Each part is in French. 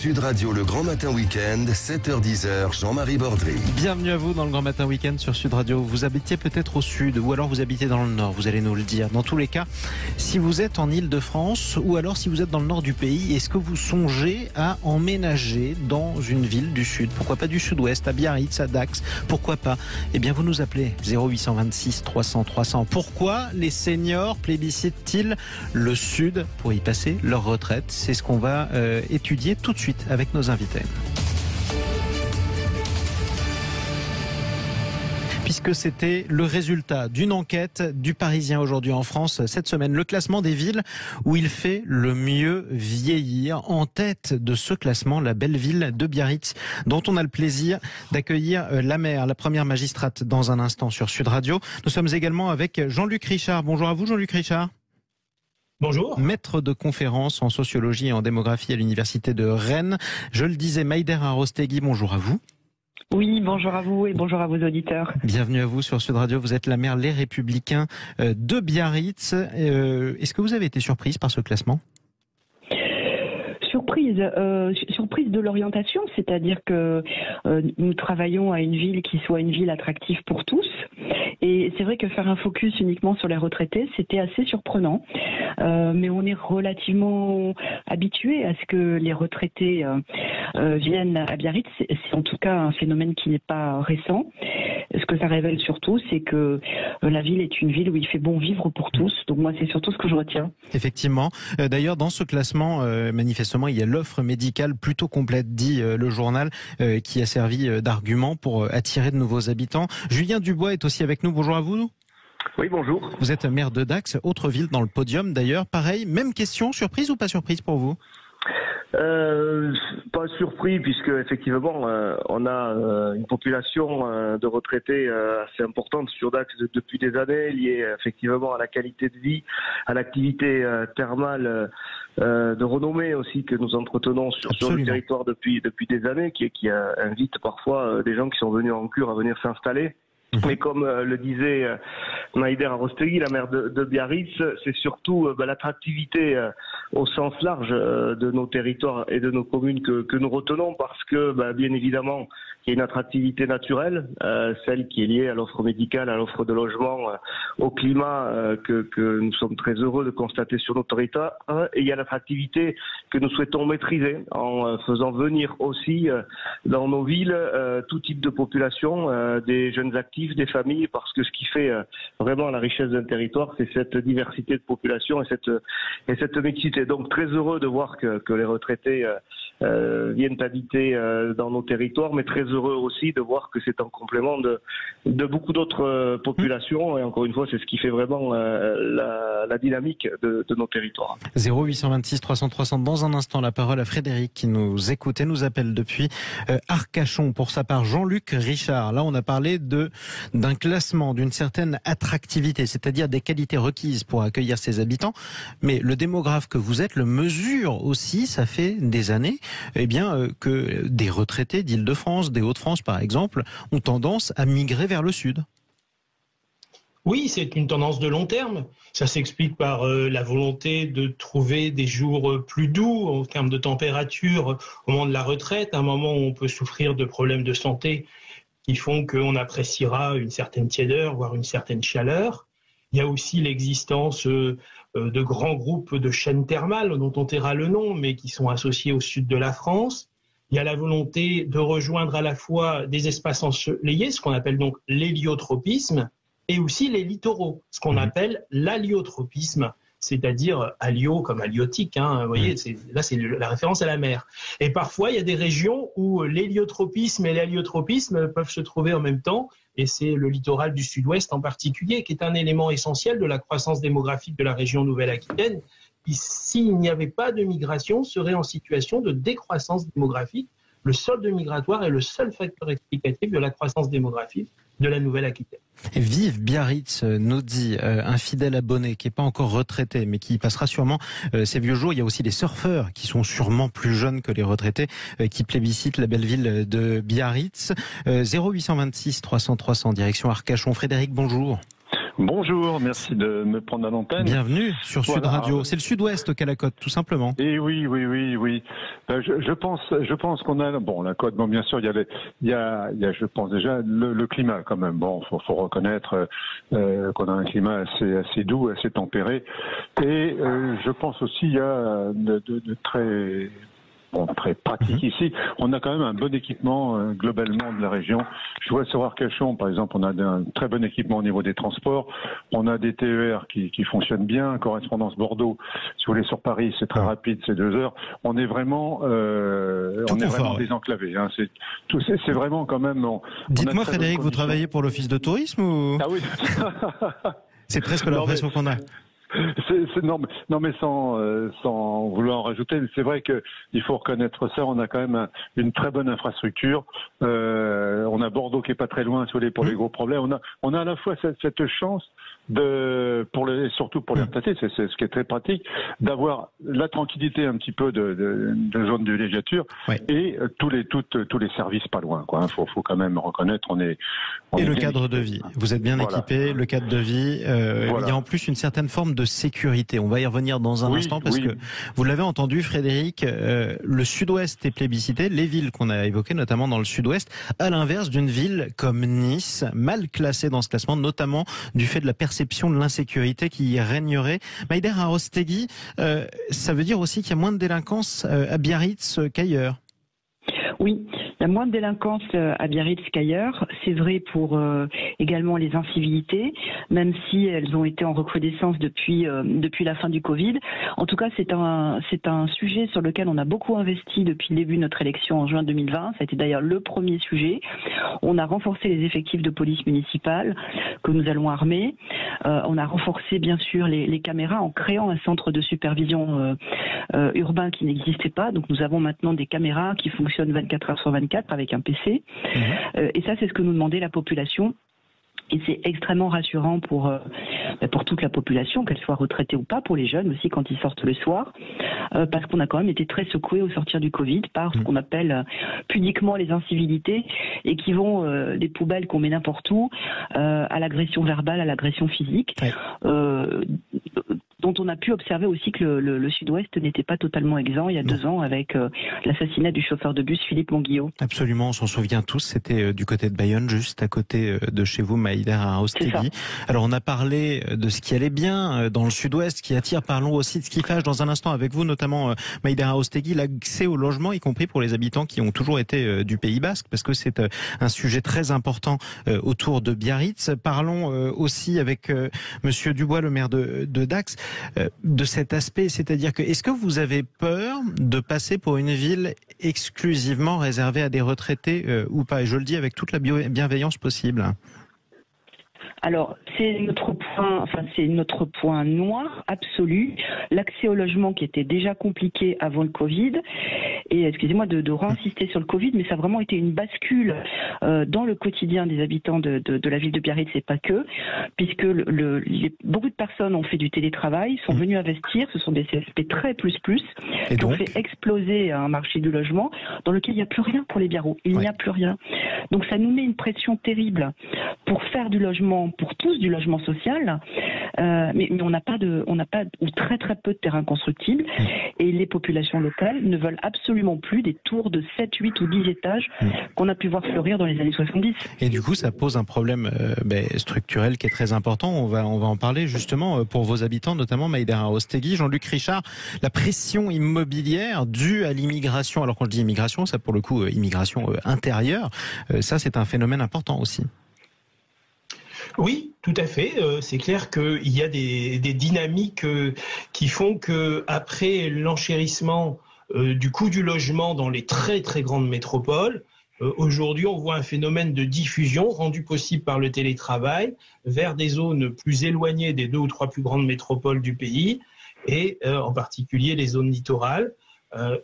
Sud Radio, le Grand Matin Week-end, 7h-10h, Jean-Marie Bordry. Bienvenue à vous dans le Grand Matin Week-end sur Sud Radio. Vous habitez peut-être au sud ou alors vous habitez dans le nord, vous allez nous le dire. Dans tous les cas, si vous êtes en Île-de-France ou alors si vous êtes dans le nord du pays, est-ce que vous songez à emménager dans une ville du sud? Pourquoi pas du sud-ouest, à Biarritz, à Dax? Pourquoi pas? Eh bien, vous nous appelez 0826 300 300. Pourquoi les seniors plébiscitent-ils le sud pour y passer leur retraite? C'est ce qu'on va étudier tout de suite avec nos invités. Puisque c'était le résultat d'une enquête du Parisien aujourd'hui en France cette semaine. Le classement des villes où il fait le mieux vieillir. En tête de ce classement, la belle ville de Biarritz, dont on a le plaisir d'accueillir la maire, la première magistrate, dans un instant sur Sud Radio. Nous sommes également avec Jean-Luc Richard. Bonjour à vous, Jean-Luc Richard. Bonjour. Maître de conférences en sociologie et en démographie à l'université de Rennes. Je le disais, Maïder Arostegui, bonjour à vous. Oui, bonjour à vous et bonjour à vos auditeurs. Bienvenue à vous sur Sud Radio. Vous êtes la maire Les Républicains de Biarritz. Est-ce que vous avez été surprise par ce classement ? Surprise de l'orientation, c'est-à-dire que nous travaillons à une ville qui soit une ville attractive pour tous. Et c'est vrai que faire un focus uniquement sur les retraités, c'était assez surprenant. Mais on est relativement habitué à ce que les retraités viennent à Biarritz. C'est en tout cas un phénomène qui n'est pas récent. Ce que ça révèle surtout, c'est que la ville est une ville où il fait bon vivre pour tous. Donc moi, c'est surtout ce que je retiens. Effectivement. D'ailleurs, dans ce classement, manifestement, il y a l'offre médicale plutôt complète, dit le journal, qui a servi d'argument pour attirer de nouveaux habitants. Julien Dubois est aussi avec nous. Bonjour à vous. Oui, bonjour. Vous êtes maire de Dax, autre ville dans le podium d'ailleurs. Pareil, même question, surprise ou pas surprise pour vous ? Pas surpris puisque effectivement on a une population de retraités assez importante sur Dax depuis des années, liée effectivement à la qualité de vie, à l'activité thermale de renommée aussi que nous entretenons sur le territoire depuis des années, qui invite parfois des gens qui sont venus en cure à venir s'installer. Mais comme le disait Maïder Arostegui, la maire de Biarritz, c'est surtout l'attractivité au sens large de nos territoires et de nos communes que nous retenons, parce que bien évidemment il y a une attractivité naturelle, celle qui est liée à l'offre médicale, à l'offre de logement, au climat que nous sommes très heureux de constater sur nos territoires, et il y a l'attractivité que nous souhaitons maîtriser en faisant venir aussi dans nos villes tout type de population, des jeunes actifs, des familles, parce que ce qui fait vraiment la richesse d'un territoire, c'est cette diversité de population et cette mixité. Donc très heureux de voir que les retraités viennent habiter dans nos territoires, mais très heureux aussi de voir que c'est un complément de beaucoup d'autres populations, et encore une fois c'est ce qui fait vraiment la dynamique de nos territoires. 0826 300 300. Dans un instant, la parole à Frédéric qui nous écoute et nous appelle depuis Arcachon. Pour sa part, Jean-Luc Richard. Là on a parlé d'un classement, d'une certaine attractivité, c'est-à-dire des qualités requises pour accueillir ses habitants, mais le démographe que vous êtes le mesure aussi. Ça fait des années que des retraités d'Île-de-France, des Hauts-de-France par exemple, ont tendance à migrer vers le sud. Oui, c'est une tendance de long terme. Ça s'explique par la volonté de trouver des jours plus doux en termes de température au moment de la retraite, à un moment où on peut souffrir de problèmes de santé qui font qu'on appréciera une certaine tiédeur, voire une certaine chaleur. Il y a aussi l'existence de grands groupes de chaînes thermales dont on taira le nom, mais qui sont associés au sud de la France. Il y a la volonté de rejoindre à la fois des espaces ensoleillés, ce qu'on appelle donc l'héliotropisme, et aussi les littoraux, ce qu'on appelle l'aliotropisme, c'est-à-dire alio comme aliotique, vous voyez, là c'est la référence à la mer. Et parfois il y a des régions où l'héliotropisme et l'aliotropisme peuvent se trouver en même temps, et c'est le littoral du sud-ouest en particulier, qui est un élément essentiel de la croissance démographique de la région Nouvelle-Aquitaine, qui, s'il n'y avait pas de migration, serait en situation de décroissance démographique. Le solde migratoire est le seul facteur explicatif de la croissance démographique de la Nouvelle-Aquitaine. Vive Biarritz, nous dit un fidèle abonné qui n'est pas encore retraité, mais qui passera sûrement ses vieux jours. Il y a aussi des surfeurs qui sont sûrement plus jeunes que les retraités, qui plébiscitent la belle ville de Biarritz. 0826 300 300, direction Arcachon. Frédéric, bonjour. Bonjour, merci de me prendre à l'antenne. Bienvenue sur Sud Radio. C'est le Sud-Ouest qu'à la côte, tout simplement. Et oui. Je pense qu'on a la côte. Bon, bien sûr, il y a, je pense déjà le climat quand même. Bon, faut reconnaître qu'on a un climat assez doux, assez tempéré. Et je pense aussi il y a de très pratique ici. On a quand même un bon équipement globalement de la région. Je vois sur Arcachon, par exemple, on a un très bon équipement au niveau des transports. On a des TER qui fonctionnent bien. Correspondance Bordeaux, si vous voulez, sur Paris, c'est très rapide, c'est 2 heures. On est vraiment, désenclavé. Hein. C'est vraiment quand même. Dites-moi, Frédéric, vous travaillez pour l'Office de tourisme ou... Ah oui. C'est presque l'impression qu'on a. Non mais sans vouloir en rajouter, c'est vrai qu'il faut reconnaître ça. On a quand même une très bonne infrastructure. On a Bordeaux qui est pas très loin, si vous voulez, pour les gros problèmes. On a à la fois cette chance surtout pour les retraités, c'est ce qui est très pratique, d'avoir la tranquillité un petit peu de zone de villégiature et tous les services pas loin. Quoi. Faut quand même reconnaître, et le cadre de vie. Vous êtes bien équipé, le cadre de vie. Il y a en plus une certaine forme de sécurité. On va y revenir dans un instant parce que vous l'avez entendu, Frédéric, le Sud-Ouest est plébiscité, les villes qu'on a évoquées, notamment dans le Sud-Ouest, à l'inverse d'une ville comme Nice, mal classée dans ce classement, notamment du fait de la perception de l'insécurité qui y régnerait. Maïder Arostegui, ça veut dire aussi qu'il y a moins de délinquance à Biarritz qu'ailleurs. Oui, il y a moins de délinquance à Biarritz qu'ailleurs. C'est vrai pour également les incivilités, même si elles ont été en recrudescence depuis la fin du Covid. En tout cas, c'est un sujet sur lequel on a beaucoup investi depuis le début de notre élection en juin 2020. Ça a été d'ailleurs le premier sujet. On a renforcé les effectifs de police municipale que nous allons armer. On a renforcé bien sûr les caméras en créant un centre de supervision urbain qui n'existait pas. Donc nous avons maintenant des caméras qui fonctionnent 24 heures sur 24 avec un PC. Et ça, c'est ce que nous demandait la population. Et c'est extrêmement rassurant pour toute la population, qu'elle soit retraitée ou pas, pour les jeunes aussi quand ils sortent le soir, parce qu'on a quand même été très secoués au sortir du Covid par ce qu'on appelle pudiquement les incivilités et qui vont des poubelles qu'on met n'importe où à l'agression verbale, à l'agression physique. Dont on a pu observer aussi que le Sud-Ouest n'était pas totalement exempt il y a 2 ans avec l'assassinat du chauffeur de bus Philippe Monguillot. Absolument, on s'en souvient tous, c'était du côté de Bayonne, juste à côté de chez vous, Maïder Arostegui. Alors on a parlé de ce qui allait bien dans le Sud-Ouest, qui attire, parlons aussi de ce qui fâche dans un instant avec vous, notamment Maïder Arostegui, l'accès au logement, y compris pour les habitants qui ont toujours été du Pays Basque, parce que c'est un sujet très important autour de Biarritz. Parlons aussi avec Monsieur Dubois, le maire de Dax, de cet aspect, c'est-à-dire que est-ce que vous avez peur de passer pour une ville exclusivement réservée à des retraités ou pas? Et je le dis avec toute la bienveillance possible. Alors, c'est notre point noir absolu. L'accès au logement qui était déjà compliqué avant le Covid. Et excusez-moi de réinsister sur le Covid, mais ça a vraiment été une bascule dans le quotidien des habitants de la ville de Biarritz, et pas que, puisque beaucoup de personnes ont fait du télétravail, sont venues investir, ce sont des CSP très plus, qui ont fait exploser un marché du logement dans lequel il n'y a plus rien pour les Biarros. Il n'y a plus rien. Donc ça nous met une pression terrible pour faire du logement, pour tous du logement social, mais on n'a pas ou très très peu de terrains constructibles, et les populations locales ne veulent absolument plus des tours de 7, 8 ou 10 étages qu'on a pu voir fleurir dans les années 70. Et du coup, ça pose un problème structurel qui est très important. On va en parler justement pour vos habitants, notamment Maïder Arostegui. Jean-Luc Richard, la pression immobilière due à l'immigration, alors quand je dis immigration, ça pour le coup, immigration intérieure, ça c'est un phénomène important aussi. Oui, tout à fait. C'est clair qu'il y a des dynamiques qui font que après l'enchérissement du coût du logement dans les très très grandes métropoles, aujourd'hui on voit un phénomène de diffusion rendu possible par le télétravail vers des zones plus éloignées des 2 ou 3 plus grandes métropoles du pays, et en particulier les zones littorales.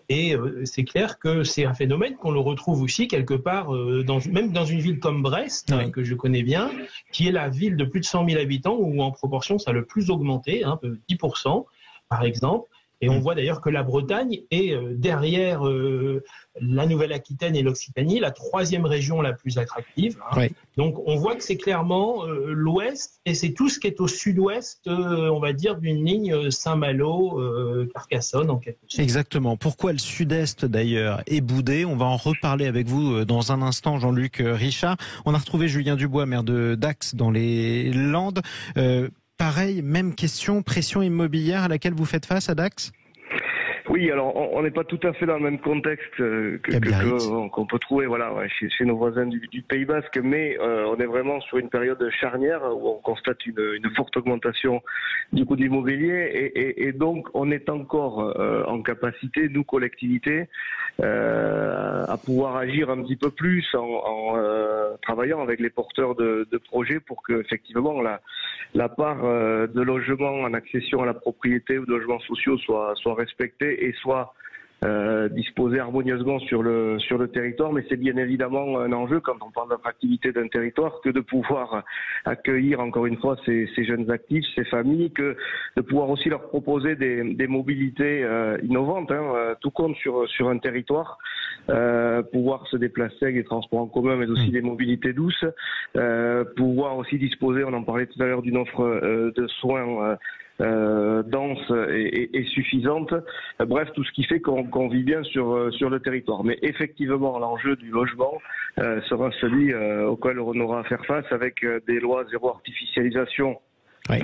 Et c'est clair que c'est un phénomène qu'on le retrouve aussi quelque part, même dans une ville comme Brest, que je connais bien, qui est la ville de plus de 100 000 habitants, où en proportion ça a le plus augmenté, 10% par exemple. Et on voit d'ailleurs que la Bretagne est derrière la Nouvelle-Aquitaine et l'Occitanie, la 3e région la plus attractive. Oui. Donc on voit que c'est clairement l'ouest, et c'est tout ce qui est au sud-ouest, on va dire, d'une ligne Saint-Malo, Carcassonne en quelque sorte. Exactement. Pourquoi le sud-est d'ailleurs est boudé? On va en reparler avec vous dans un instant, Jean-Luc Richard. On a retrouvé Julien Dubois, maire de Dax dans les Landes. Pareil, même question, pression immobilière à laquelle vous faites face à Dax? Oui, alors on n'est pas tout à fait dans le même contexte qu'on peut trouver chez nos voisins du Pays Basque, mais on est vraiment sur une période charnière où on constate une forte augmentation du coût de l'immobilier et donc on est encore en capacité, nous collectivités, à pouvoir agir un petit peu plus en travaillant avec les porteurs de projets pour que effectivement la part de logements en accession à la propriété ou de logements sociaux soit respectée et soit disposés harmonieusement sur le territoire, mais c'est bien évidemment un enjeu quand on parle d'attractivité d'un territoire que de pouvoir accueillir encore une fois ces jeunes actifs, ces familles, que de pouvoir aussi leur proposer des mobilités innovantes, tout compte sur un territoire, pouvoir se déplacer avec des transports en commun, mais aussi des mobilités douces, pouvoir aussi disposer, on en parlait tout à l'heure, d'une offre de soins dense et suffisante. Bref, tout ce qui fait qu'on vit bien sur le territoire. Mais effectivement, l'enjeu du logement sera celui auquel on aura à faire face avec des lois zéro artificialisation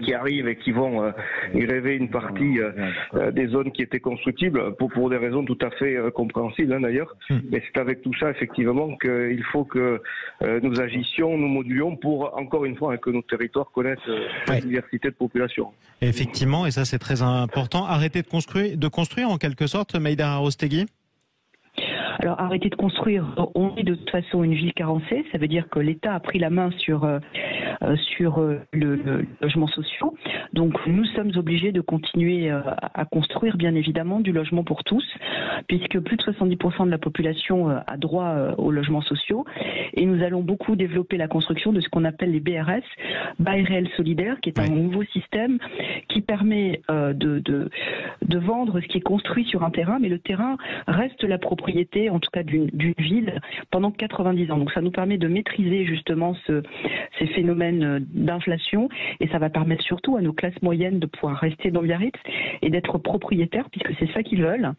qui arrivent et qui vont gréver une partie des zones qui étaient constructibles pour des raisons tout à fait compréhensibles d'ailleurs. Mais c'est avec tout ça effectivement qu'il faut que nous agissions, nous modulions pour encore une fois que nos territoires connaissent la diversité de population. Effectivement, et ça c'est très important. Arrêter de construire en quelque sorte, Maïda Arostegui. Alors arrêter de construire, on est de toute façon une ville carencée, ça veut dire que l'État a pris la main sur le logement social. Donc nous sommes obligés de continuer à construire bien évidemment du logement pour tous, puisque plus de 70% de la population a droit aux logements sociaux. Et nous allons beaucoup développer la construction de ce qu'on appelle les BRS, bail réel solidaire, qui est un nouveau système qui permet de vendre ce qui est construit sur un terrain, mais le terrain reste la propriété, en tout cas d'une ville, pendant 90 ans. Donc ça nous permet de maîtriser justement ces phénomènes d'inflation, et ça va permettre surtout à nos classes moyennes de pouvoir rester dans Biarritz et d'être propriétaires, puisque c'est ça qu'ils veulent,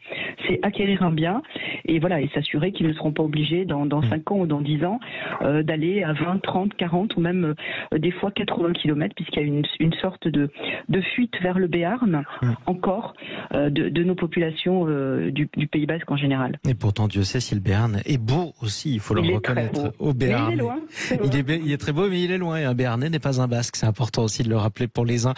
c'est acquérir un bien et s'assurer qu'ils ne seront pas obligés dans 5 ans ou dans 10 ans d'aller à 20, 30, 40 ou même des fois 80 km, puisqu'il y a une sorte de fuite vers le Béarn encore de nos populations du Pays Basque en général. Et pourtant Dieu sait si le Béarn est beau aussi, il faut le reconnaître. Au Béarn, il est loin. Il est très beau, mais il est loin. Et un Béarnais n'est pas un Basque. C'est important aussi de le rappeler pour les uns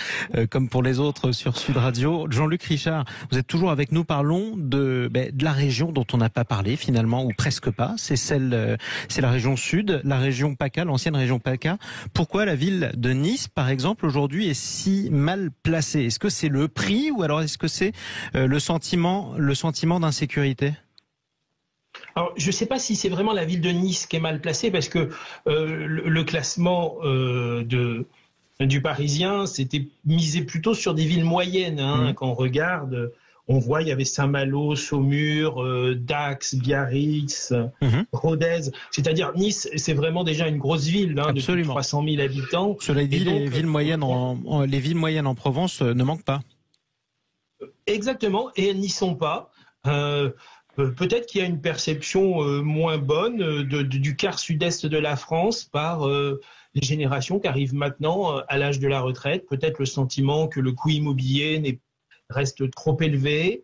comme pour les autres sur Sud Radio. Jean-Luc Richard, vous êtes toujours avec nous. Parlons de la région dont on n'a pas parlé finalement, ou presque pas. C'est la région sud, la région PACA, l'ancienne région PACA. Pourquoi la ville de Nice, par exemple, aujourd'hui est si mal placée? Est-ce que c'est le prix ou alors est-ce que c'est le sentiment d'insécurité? Alors, je ne sais pas si c'est vraiment la ville de Nice qui est mal placée, parce que le classement du Parisien, c'était misé plutôt sur des villes moyennes. Quand on regarde, on voit il y avait Saint-Malo, Saumur, Dax, Biarritz, Rodez. C'est-à-dire Nice, c'est vraiment déjà une grosse ville de 300 000 habitants. Cela dit, les villes moyennes en Provence ne manquent pas. Exactement, et elles n'y sont pas. Peut-être qu'il y a une perception moins bonne du quart sud-est de la France par les générations qui arrivent maintenant à l'âge de la retraite. Peut-être le sentiment que le coût immobilier reste trop élevé.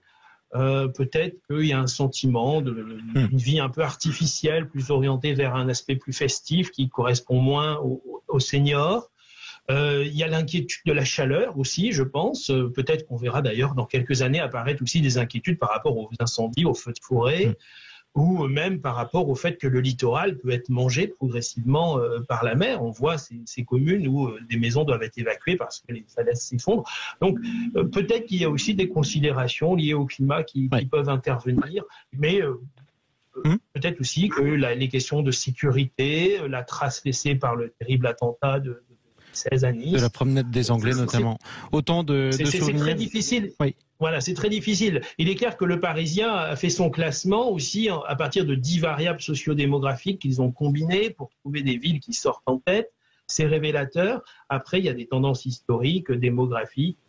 Peut-être qu'il y a un sentiment d'une vie un peu artificielle, plus orientée vers un aspect plus festif qui correspond moins aux seniors. Il y a l'inquiétude de la chaleur aussi, je pense. Peut-être qu'on verra d'ailleurs dans quelques années apparaître aussi des inquiétudes par rapport aux incendies, aux feux de forêt, ou même par rapport au fait que le littoral peut être mangé progressivement par la mer. On voit ces communes où des maisons doivent être évacuées parce que les falaises s'effondrent. Donc peut-être qu'il y a aussi des considérations liées au climat qui peuvent intervenir, mais peut-être aussi que les questions de sécurité, la trace laissée par le terrible attentat de la promenade des Anglais notamment. Autant de souvenirs. C'est très difficile. Oui. Voilà, c'est très difficile. Il est clair que le Parisien a fait son classement aussi à partir de 10 variables sociodémographiques qu'ils ont combinées pour trouver des villes qui sortent en tête. C'est révélateur. Après, il y a des tendances historiques, démographiques.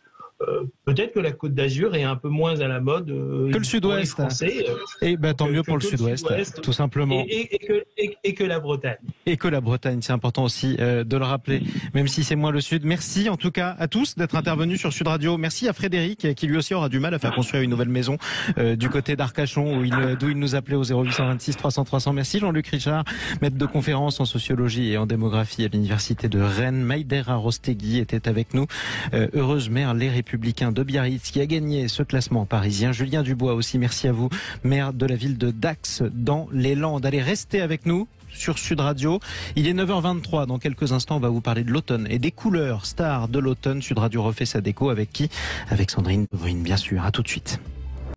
Peut-être que la Côte d'Azur est un peu moins à la mode que le Sud-Ouest. Français. Et tant mieux pour le Sud-Ouest, tout simplement. Et que la Bretagne. Et que la Bretagne, c'est important aussi de le rappeler, même si c'est moins le Sud. Merci en tout cas à tous d'être intervenus sur Sud Radio. Merci à Frédéric qui lui aussi aura du mal à faire construire une nouvelle maison du côté d'Arcachon d'où il nous appelait au 0826 300 300. Merci Jean-Luc Richard, maître de conférences en sociologie et en démographie à l'université de Rennes. Maïder Arostegui était avec nous, heureuse mère Les Républicains de Biarritz qui a gagné ce classement parisien. Julien Dubois aussi, merci à vous, maire de la ville de Dax dans les Landes. Allez, restez avec nous sur Sud Radio. Il est 9h23. Dans quelques instants, on va vous parler de l'automne et des couleurs stars de l'automne. Sud Radio refait sa déco avec qui? Avec Sandrine Brune, bien sûr. À tout de suite.